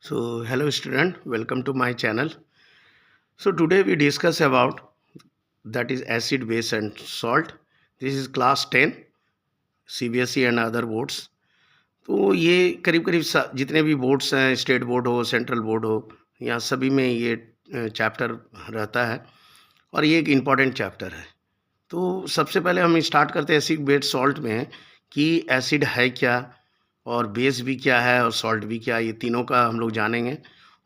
So hello student, welcome to my channel. So today we discuss about that is acid, base and salt. This is class 10 CBSE and other boards. तो ये करीब करीब जितने भी boards हैं, state board हो, central board हो, यहाँ सभी में ये चैप्टर रहता है और ये एक इम्पॉर्टेंट चैप्टर है। तो सबसे पहले हम स्टार्ट करते हैं एसिड, बेस, सॉल्ट में कि एसिड है क्या और बेस भी क्या है और सॉल्ट भी क्या है, ये तीनों का हम लोग जानेंगे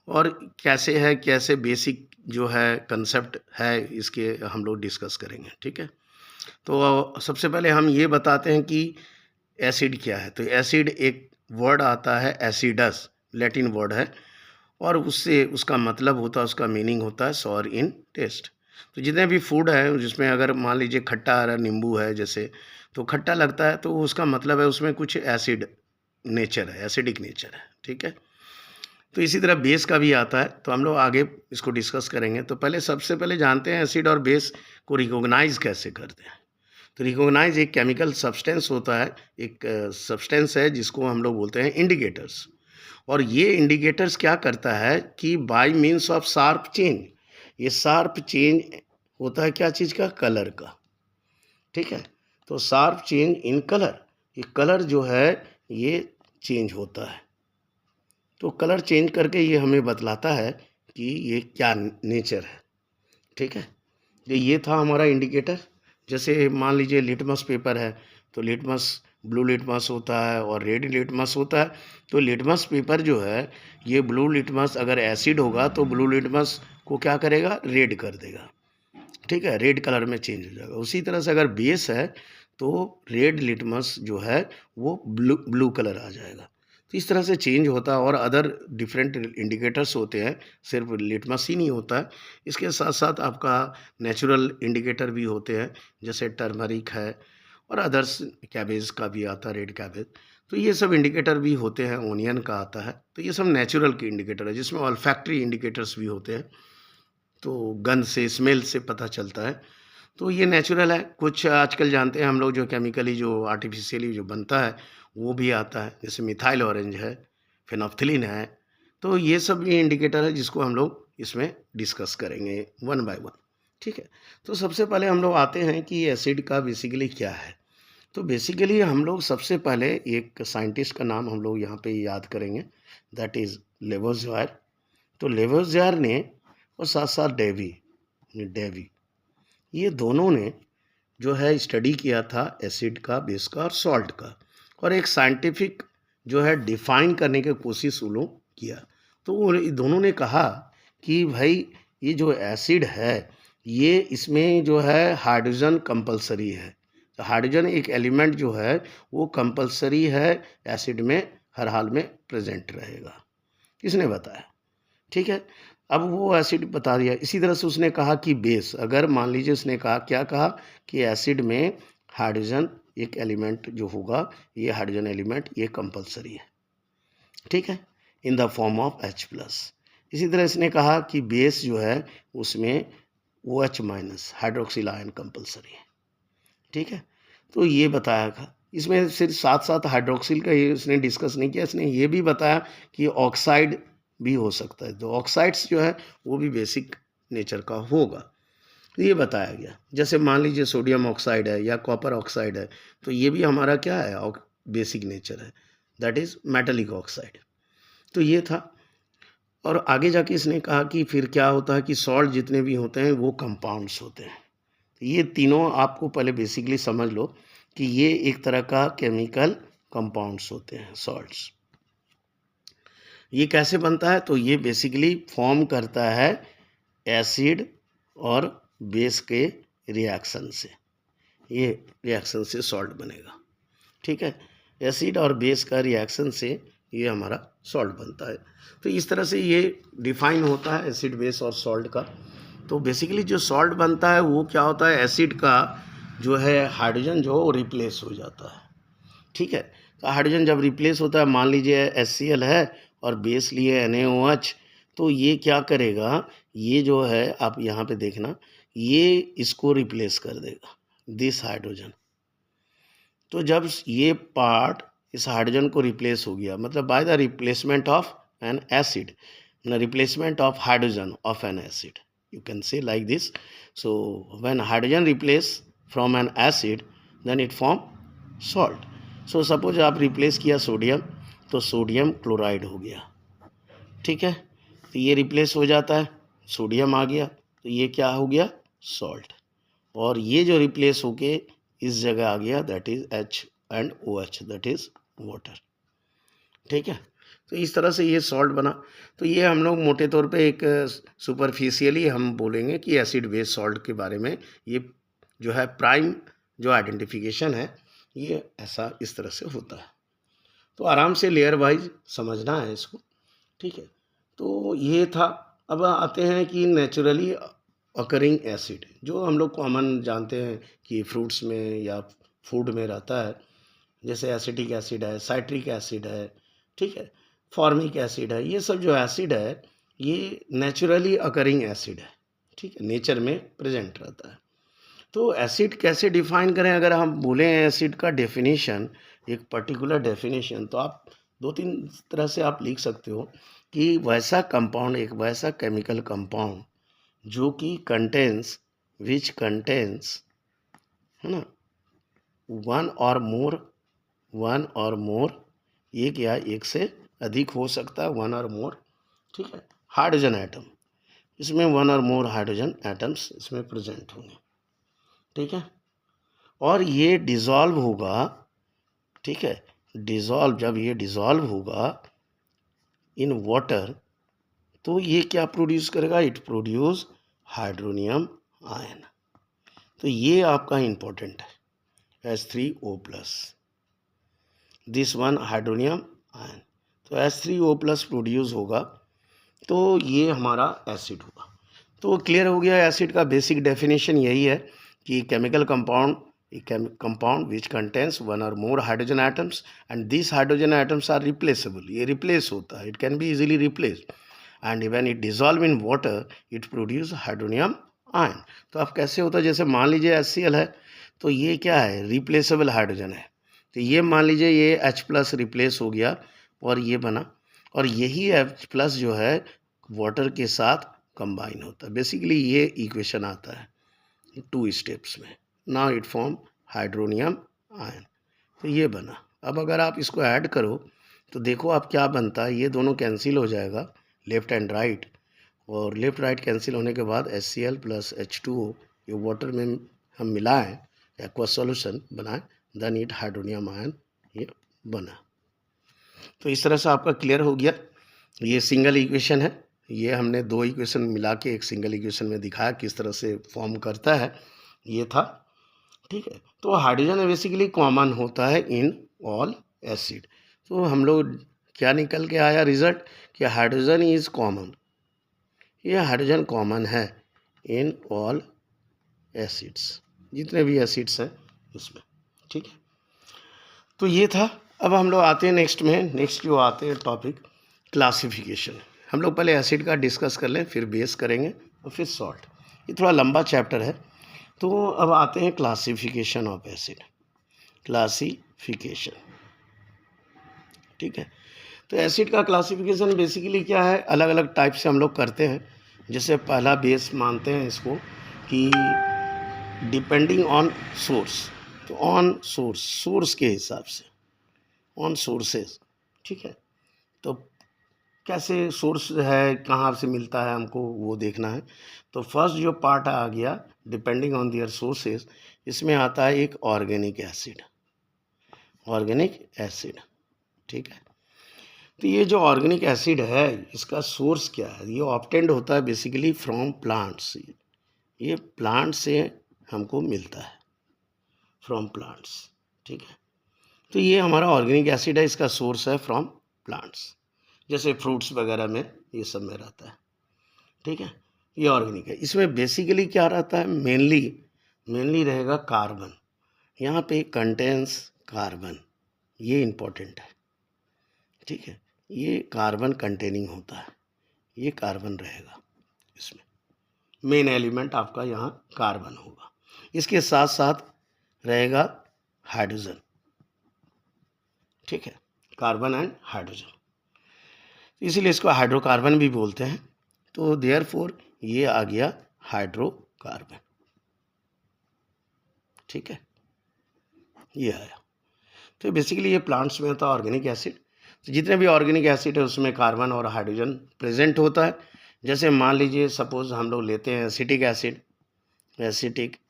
और कैसे है, कैसे बेसिक जो है कंसेप्ट है इसके हम लोग डिस्कस करेंगे। ठीक है, तो सबसे पहले हम ये बताते हैं कि एसिड क्या है। तो एसिड एक वर्ड आता है एसिडस, लैटिन वर्ड है और उससे उसका मतलब होता है, उसका मीनिंग होता है सॉर इन टेस्ट। तो जितने भी फूड है जिसमें अगर मान लीजिए खट्टा आ रहा, नींबू है जैसे, तो खट्टा लगता है तो उसका मतलब है उसमें कुछ एसिड नेचर है, एसिडिक नेचर है। ठीक है, तो इसी तरह बेस का भी आता है, तो हम लोग आगे इसको डिस्कस करेंगे। तो पहले सबसे पहले जानते हैं एसिड और बेस को रिकॉग्नाइज कैसे करते हैं। तो रिकॉग्नाइज एक केमिकल सब्सटेंस होता है, एक सब्सटेंस है जिसको हम लोग बोलते हैं इंडिकेटर्स। और ये इंडिकेटर्स क्या करता है कि bye means of sharp change, ये शार्प चेंज होता है क्या चीज़ का, कलर का। ठीक है, तो शार्प चेंज इन कलर, ये कलर जो है ये चेंज होता है। तो कलर चेंज करके ये हमें बतलाता है कि ये क्या नेचर है। ठीक है, ये था हमारा इंडिकेटर। जैसे मान लीजिए लिटमस पेपर है, तो लिटमस, ब्लू लिटमस होता है और रेड लिटमस होता है। तो लिटमस पेपर जो है, ये ब्लू लिटमस अगर एसिड होगा तो ब्लू लिटमस को क्या करेगा, रेड कर देगा। ठीक है, रेड कलर में चेंज हो जाएगा। उसी तरह से अगर बेस है तो रेड लिटमस जो है वो ब्लू कलर आ जाएगा। तो इस तरह से चेंज होता है और अदर डिफरेंट इंडिकेटर्स होते हैं, सिर्फ लिटमस ही नहीं होता है। इसके साथ साथ आपका नेचुरल इंडिकेटर भी होते हैं, जैसे टर्मरिक है और अदर्स, कैबेज का भी आता है, रेड कैबेज। तो ये सब इंडिकेटर भी होते हैं, ओनियन का आता है। तो ये सब नेचुरल के इंडिकेटर है, जिसमें ऑल्फैक्टरी इंडिकेटर्स भी होते हैं, तो गंध से, स्मेल से पता चलता है। तो ये नेचुरल है। कुछ आजकल जानते हैं हम लोग जो केमिकली, जो आर्टिफिशियली जो बनता है वो भी आता है, जैसे मिथाइल ऑरेंज है, फेनोफ्थिलीन है। तो ये सब भी इंडिकेटर है जिसको हम लोग इसमें डिस्कस करेंगे वन बाय वन। ठीक है, तो सबसे पहले हम लोग आते हैं कि एसिड का बेसिकली क्या है। तो बेसिकली हम लोग सबसे पहले एक साइंटिस्ट का नाम हम लोग यहाँ पे याद करेंगे, दैट इज़ लेवोज़ियर। तो लेवोज़ियर ने और साथ साथ डेवी, ये दोनों ने जो है स्टडी किया था एसिड का, बेस का और सॉल्ट का, और एक साइंटिफिक जो है डिफाइन करने की कोशिश वो लोग किया। तो दोनों ने कहा कि भाई ये जो एसिड है, ये इसमें जो है हाइड्रोजन कंपलसरी है। तो हाइड्रोजन एक एलिमेंट जो है वो कंपलसरी है, एसिड में हर हाल में प्रेजेंट रहेगा। किसने बताया? ठीक है, अब वो एसिड बता दिया। इसी तरह से उसने कहा कि बेस, अगर मान लीजिए उसने कहा, क्या कहा कि एसिड में हाइड्रोजन एक एलिमेंट जो होगा, ये हाइड्रोजन एलिमेंट ये कंपलसरी है। ठीक है, in the form of H+। इसी तरह इसने कहा कि बेस जो है उसमें OH- हाइड्रोक्सिल आयन कंपलसरी है। ठीक है, तो ये बताया था। इसमें सिर्फ साथ साथ हाइड्रोक्सिल का ये उसने डिस्कस नहीं किया, इसने ये भी बताया कि ऑक्साइड भी हो सकता है। तो ऑक्साइड्स जो है वो भी बेसिक नेचर का होगा, तो ये बताया गया। जैसे मान लीजिए सोडियम ऑक्साइड है या कॉपर ऑक्साइड है, तो ये भी हमारा क्या है, बेसिक नेचर है, दैट इज़ मेटलिक ऑक्साइड। तो ये था। और आगे जाके इसने कहा कि फिर क्या होता है कि सॉल्ट जितने भी होते हैं वो कंपाउंड्स होते हैं। तो ये तीनों आपको पहले बेसिकली समझ लो कि ये एक तरह का केमिकल कंपाउंड्स होते हैं, सॉल्ट्स। ये कैसे बनता है? तो ये बेसिकली फॉर्म करता है एसिड और बेस के रिएक्शन से, ये रिएक्शन से सॉल्ट बनेगा। ठीक है, एसिड और बेस का रिएक्शन से ये हमारा सॉल्ट बनता है। तो इस तरह से ये डिफाइन होता है एसिड, बेस और सॉल्ट का। तो बेसिकली जो सॉल्ट बनता है वो क्या होता है, एसिड का जो है हाइड्रोजन जो वो रिप्लेस हो जाता है। ठीक है, तो हाइड्रोजन जब रिप्लेस होता है, मान लीजिए HCl है और बेस लिए NaOH, तो ये क्या करेगा, ये जो है आप यहाँ पे देखना, ये इसको रिप्लेस कर देगा, दिस हाइड्रोजन। तो जब ये पार्ट इस हाइड्रोजन को रिप्लेस हो गया, मतलब by the replacement of an acid, the replacement of hydrogen of an acid. You can say like this. So when hydrogen replace from an acid, then it form salt. So suppose आप replace किया sodium, तो sodium chloride हो गया, ठीक है। तो ये replace हो जाता है, सोडियम आ गया, तो ये क्या हो गया, सॉल्ट। और ये जो रिप्लेस होके इस जगह आ गया, that is H2OH, that is water, ठीक है। तो इस तरह से ये सॉल्ट बना। तो ये हम लोग मोटे तौर पे एक सुपरफिशियली हम बोलेंगे कि एसिड बेस सॉल्ट के बारे में ये जो है प्राइम जो आइडेंटिफिकेशन है, ये ऐसा इस तरह से होता है। तो आराम से लेयर वाइज समझना है इसको, ठीक है। तो ये था। अब आते हैं कि नेचुरली अकरिंग एसिड, जो हम लोग कॉमन जानते हैं कि फ्रूट्स में या फूड में रहता है, जैसे एसिटिक एसिड है, साइट्रिक एसिड है, ठीक है, फॉर्मिक एसिड है। ये सब जो एसिड है ये नेचुरली अकरिंग एसिड है, ठीक है, नेचर में प्रेजेंट रहता है। तो एसिड कैसे डिफाइन करें, अगर हम बोलें एसिड का डेफिनेशन, एक पर्टिकुलर डेफिनेशन, तो आप दो तीन तरह से आप लिख सकते हो कि वैसा कंपाउंड, एक वैसा केमिकल कंपाउंड जो कि कंटेंस, विच कंटेंस, है ना, वन और मोर, एक या एक से अधिक हो सकता है, वन और मोर, ठीक है, हाइड्रोजन एटम, इसमें वन और मोर हाइड्रोजन एटम्स इसमें प्रेजेंट होंगे, ठीक है। और ये डिज़ोल्व होगा, ठीक है, जब ये डिज़ोल्व होगा इन वाटर, तो ये क्या प्रोड्यूस करेगा, इट प्रोड्यूस हाइड्रोनियम आयन। तो ये आपका इंपॉर्टेंट है, H3O+, this one hydronium ion. तो H3O+ प्रोड्यूस होगा, तो ये हमारा एसिड होगा। तो क्लियर हो गया, एसिड का बेसिक डेफिनेशन यही है कि chemical compound which contains one और more hydrogen atoms and this hydrogen atoms are replaceable, ये रिप्लेस होता है, it can be easily replaced, and when it dissolve in water it produce hydronium ion. तो अब कैसे होता है, जैसे मान लीजिए HCl है, तो ये क्या है, रिप्लेसेबल हाइड्रोजन है, तो ये मान लीजिए ये H+ रिप्लेस हो गया और ये बना, और यही H+ जो है वाटर के साथ कंबाइन होता है। बेसिकली ये इक्वेशन आता है 2 स्टेप्स में। Now it form hydronium ion, तो ये बना। अब अगर आप इसको ऐड करो तो देखो आप क्या बनता है, ये दोनों कैंसिल हो जाएगा, लेफ्ट एंड राइट, और लेफ्ट राइट कैंसिल होने के बाद HCl + H2O ये वाटर में हम मिलाएं, एक्वस सॉल्यूशन बनाएं, देन इट हाइड्रोनियम आयन ये बना। तो इस तरह से आपका क्लियर हो गया। ये सिंगल इक्वेशन है, ये हमने 2 इक्वेशन मिला के एक सिंगल इक्वेशन में दिखाया किस तरह से फॉर्म करता है, ये था, ठीक है। तो हाइड्रोजन बेसिकली कॉमन होता है इन ऑल एसिड। तो हम लोग क्या निकल के आया रिजल्ट, कि हाइड्रोजन इज कॉमन, ये हाइड्रोजन कॉमन है इन ऑल एसिड्स, जितने भी एसिड्स हैं उसमें, ठीक है। तो ये था। अब हम लोग आते हैं नेक्स्ट जो आते हैं टॉपिक क्लासिफिकेशन। हम लोग पहले एसिड का डिस्कस कर लें, फिर बेस करेंगे और फिर सॉल्ट। ये थोड़ा लंबा चैप्टर है। तो अब आते हैं क्लासिफिकेशन ऑफ एसिड, क्लासिफिकेशन, ठीक है। तो एसिड का क्लासिफिकेशन बेसिकली क्या है, अलग अलग टाइप से हम लोग करते हैं। जैसे पहला बेस मानते हैं इसको कि डिपेंडिंग ऑन सोर्स, तो ऑन सोर्स के हिसाब से, ऑन सोर्सेज, ठीक है। तो कैसे सोर्स है, कहाँ से मिलता है हमको वो देखना है। तो फर्स्ट जो पार्ट आ गया डिपेंडिंग ऑन दियर सोर्सेज, इसमें आता है एक ऑर्गेनिक एसिड, ठीक है। तो ये जो ऑर्गेनिक एसिड है इसका सोर्स क्या है, ये ऑब्टेन्ड होता है बेसिकली फ्रॉम प्लांट्स, ये प्लांट से हमको मिलता है, फ्रॉम प्लांट्स, ठीक है। तो ये हमारा ऑर्गेनिक एसिड है, इसका सोर्स है फ्रॉम प्लांट्स, जैसे फ्रूट्स वगैरह में ये सब में रहता है, ठीक है। ये ऑर्गेनिक है। इसमें बेसिकली क्या रहता है, मेनली रहेगा कार्बन, यहाँ पे कंटेंस कार्बन, ये इम्पोर्टेंट है, ठीक है। ये कार्बन कंटेनिंग होता है, ये कार्बन रहेगा, इसमें मेन एलिमेंट आपका यहाँ कार्बन होगा। इसके साथ साथ रहेगा हाइड्रोजन, ठीक है, कार्बन एंड हाइड्रोजन। इसीलिए इसको हाइड्रोकार्बन भी बोलते हैं। तो देयरफॉर ये आ गया हाइड्रोकार्बन। ठीक है, ये आया। तो बेसिकली ये प्लांट्स में होता है ऑर्गेनिक एसिड। तो जितने भी ऑर्गेनिक एसिड है उसमें कार्बन और हाइड्रोजन प्रेजेंट होता है। जैसे मान लीजिए सपोज हम लोग लेते हैं एसिटिक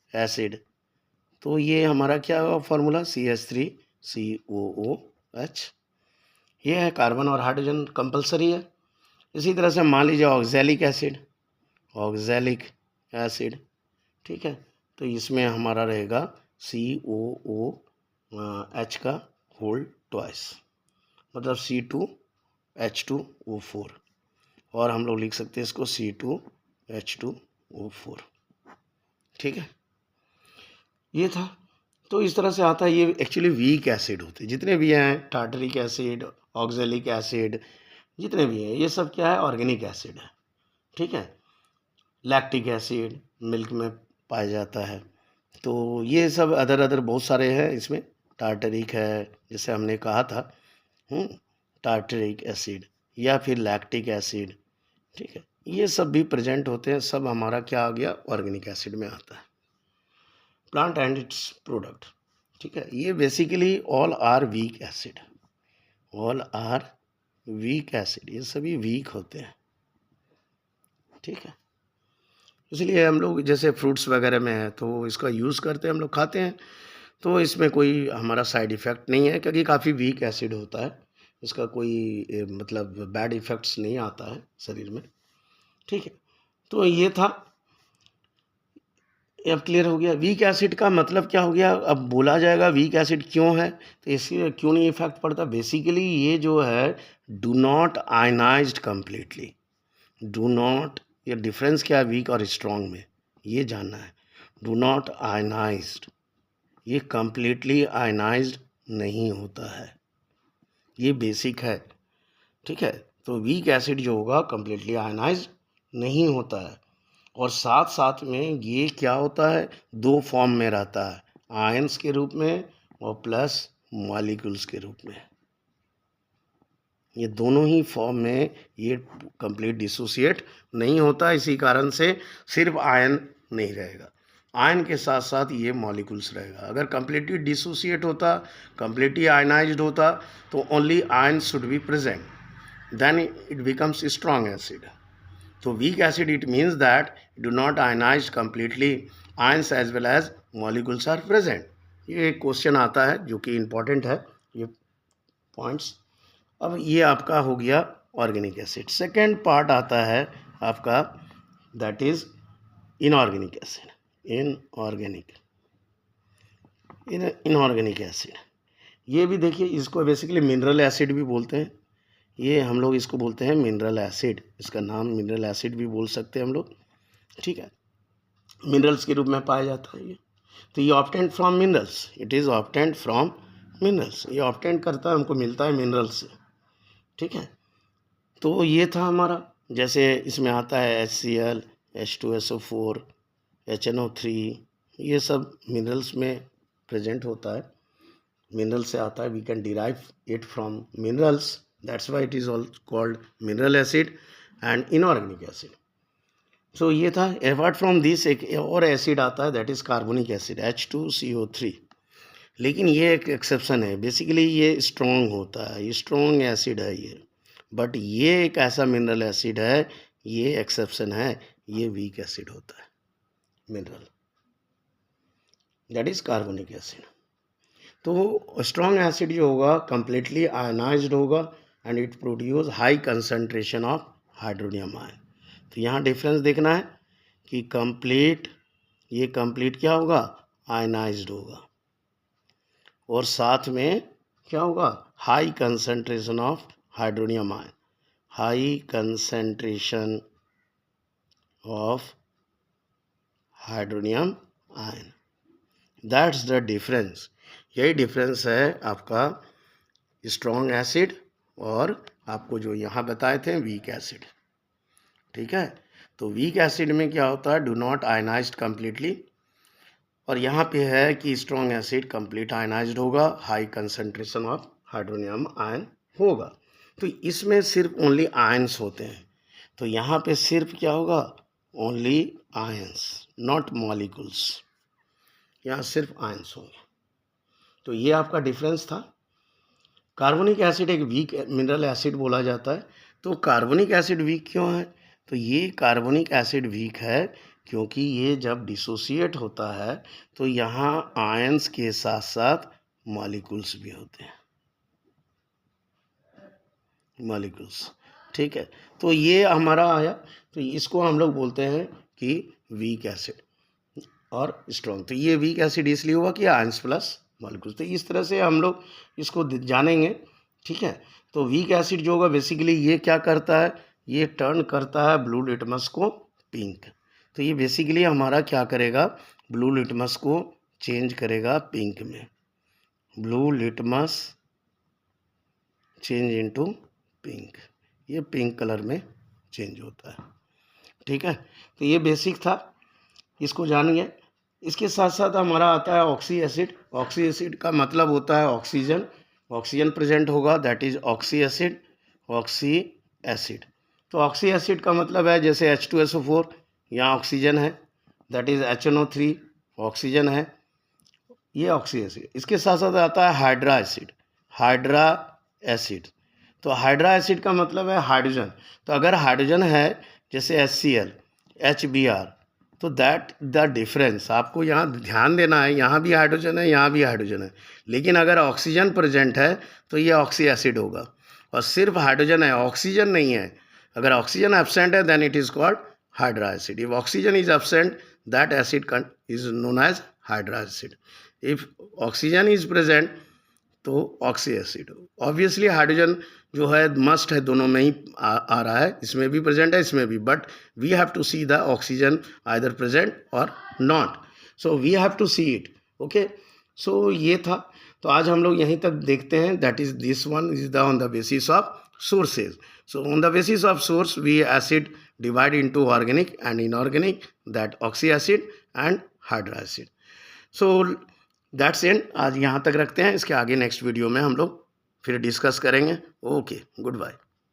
एसिड, तो ये हमारा क्या होगा फॉर्मूला, CH3COOH। ये है, कार्बन और हाइड्रोजन कंपलसरी है। इसी तरह से मान लीजिए ऑक्जेलिक एसिड, ठीक है, तो इसमें हमारा रहेगा COOH का होल ट्वाइस, मतलब C2H2O4, और हम लोग लिख सकते हैं इसको C2H2O4। ठीक है, ये था। तो इस तरह से आता है। ये एक्चुअली वीक एसिड होते हैं जितने भी हैं, टार्टरिक एसिड, ऑक्जेलिक एसिड, जितने भी हैं ये सब क्या है, ऑर्गेनिक एसिड है। ठीक है, लैक्टिक एसिड मिल्क में पाया जाता है। तो ये सब अदर बहुत सारे हैं इसमें। टार्टरिक है, जैसे हमने कहा था, टार्टरिक एसिड या फिर लैक्टिक एसिड। ठीक है, ये सब भी प्रेजेंट होते हैं। सब हमारा क्या आ गया, ऑर्गेनिक एसिड में आता है। Plant and its product. ठीक है, ये basically all are weak acid, ये सभी वीक होते हैं। ठीक है, इसलिए हम लोग जैसे फ्रूट्स वगैरह में है तो इसका यूज़ करते हैं, हम लोग खाते हैं। तो इसमें कोई हमारा साइड इफ़ेक्ट नहीं है, क्योंकि काफ़ी वीक एसिड होता है। इसका कोई मतलब बैड इफ़ेक्ट्स नहीं आता है शरीर में। ठीक है, तो ये था। अब क्लियर हो गया वीक एसिड का मतलब क्या हो गया। अब बोला जाएगा वीक एसिड क्यों है, तो इससे क्यों नहीं इफेक्ट पड़ता। बेसिकली ये जो है do not ionised completely, do not, ये डिफरेंस क्या है वीक और स्ट्रॉन्ग में, ये जानना है। डू नॉट आयनाइज्ड, ये कम्प्लीटली आयनाइज्ड नहीं होता है, ये बेसिक है। ठीक है, तो वीक एसिड जो होगा कम्प्लीटली आयनाइज्ड नहीं होता है। और साथ साथ में ये क्या होता है, दो फॉर्म में रहता है, आयंस के रूप में और प्लस मॉलिक्यूल्स के रूप में। ये दोनों ही फॉर्म में ये कंप्लीट डिसोसिएट नहीं होता। इसी कारण से सिर्फ आयन नहीं रहेगा, आयन के साथ साथ ये मॉलिक्यूल्स रहेगा। अगर कंप्लीटली डिसोसिएट होता, कंप्लीटली आयनाइज्ड होता, तो only ion should be present, then it becomes strong acid. So weak acid, it means that do not ionize completely, ions as well as molecules are present. ये एक question आता है जो कि important है ये पॉइंट्स। अब ये आपका हो गया ऑर्गेनिक एसिड। सेकेंड पार्ट आता है आपका, that is inorganic acid. Inorganic acid, ये भी देखिए, इसको बेसिकली मिनरल एसिड भी बोलते हैं। ये हम लोग इसको बोलते हैं मिनरल एसिड, इसका नाम मिनरल एसिड भी बोल सकते हैं हम लोग। ठीक है, मिनरल्स के रूप में पाया जाता है ये। तो ये obtained from minerals, it is obtained from minerals, ये ऑब्टेंड करता है, हमको मिलता है मिनरल्स से। ठीक है, तो ये था हमारा। जैसे इसमें आता है HCl, H2SO4, HNO3, ये सब मिनरल्स में प्रेजेंट होता है, मिनरल से आता है। We can derive it from minerals, that's why it is all called mineral acid and inorganic acid. So ये था। अपार्ट फ्रॉम दिस एक और एसिड आता है, that is carbonic acid, H2CO3। लेकिन ये एक एक्सेप्शन है, बेसिकली ये स्ट्रॉन्ग होता है, ये स्ट्रॉन्ग एसिड है ये, बट ये एक ऐसा मिनरल एसिड है, ये एक्सेप्शन है, ये वीक एसिड होता है mineral, that is carbonic acid. तो स्ट्रॉन्ग एसिड जो होगा कंप्लीटली आयनाइज्ड होगा and it produce high concentration of hydronium ion. तो यहाँ डिफरेंस देखना है कि ये कंप्लीट क्या होगा, आयनाइज्ड होगा, और साथ में क्या होगा, high concentration of hydronium ion, high concentration of hydronium ion, that's the difference. यही डिफरेंस है आपका स्ट्रॉन्ग एसिड और आपको जो यहाँ बताए थे वीक एसिड। ठीक है, तो वीक एसिड में क्या होता है, डू नॉट आयनाइज्ड कम्प्लीटली, और यहाँ पे है कि स्ट्रॉन्ग एसिड कंप्लीट आयनाइज्ड होगा, high concentration of hydronium ion होगा। तो इसमें सिर्फ ओनली आयंस होते हैं, तो यहाँ पे सिर्फ क्या होगा, ओनली आयंस, नॉट मॉलिक्यूल्स, यहाँ सिर्फ आयंस होंगे। तो ये आपका डिफरेंस था। कार्बोनिक एसिड एक वीक मिनरल एसिड बोला जाता है। तो कार्बोनिक एसिड वीक क्यों है, तो ये कार्बोनिक एसिड वीक है क्योंकि ये जब डिसोसिएट होता है तो यहाँ आयंस के साथ साथ मॉलिक्यूल्स भी होते हैं, मॉलिक्यूल्स, ठीक है। तो ये हमारा आया, तो इसको हम लोग बोलते हैं कि वीक एसिड और स्ट्रॉन्ग। तो ये वीक एसिड इसलिए हुआ कि आयंस प्लस मॉलिक्यूल्स। तो इस तरह से हम लोग इसको जानेंगे, ठीक है। तो वीक एसिड जो होगा बेसिकली ये क्या करता है, ये टर्न करता है ब्लू लिटमस को पिंक। तो ये बेसिकली हमारा क्या करेगा, ब्लू लिटमस को चेंज करेगा पिंक में, blue litmus change into pink, ये पिंक कलर में चेंज होता है, ठीक है। तो ये बेसिक था, इसको जानिए। इसके साथ साथ हमारा आता है ऑक्सी एसिड। ऑक्सी एसिड का मतलब होता है ऑक्सीजन, ऑक्सीजन प्रेजेंट होगा, that is oxy acid, oxy acid. तो ऑक्सी एसिड का मतलब है जैसे H2SO4, यहाँ ऑक्सीजन है, दैट इज HNO3, ऑक्सीजन है, ये ऑक्सी एसिड। इसके साथ साथ आता है हाइड्रा एसिड, हाइड्रा एसिड। तो हाइड्रा एसिड का मतलब है हाइड्रोजन। तो अगर हाइड्रोजन है जैसे HCl, HBr, तो दैट द डिफरेंस आपको यहाँ ध्यान देना है, यहाँ भी हाइड्रोजन है, यहाँ भी हाइड्रोजन है, लेकिन अगर ऑक्सीजन प्रेजेंट है तो ये ऑक्सी एसिड होगा, और सिर्फ हाइड्रोजन है, ऑक्सीजन नहीं है। अगर ऑक्सीजन एब्सेंट है then it is called hydra acid. If oxygen is absent that acid is known as hydra acid. If oxygen is present तो ऑक्सी एसिड। ऑब्वियसली हाइड्रोजन जो है मस्ट है, दोनों में ही आ रहा है, इसमें भी प्रेजेंट है, इसमें भी, but we have to see the oxygen either present और not, so we have to see it, okay. So ये था, तो आज हम लोग यहीं तक देखते हैं। That is this one is the on the basis of sources. So on the basis of source we acid divide into organic and inorganic, that oxy acid and hydra acid. So that's end, आज यहाँ तक रखते हैं। इसके आगे next video में हम लोग फिर डिस्कस करेंगे। Okay, good bye.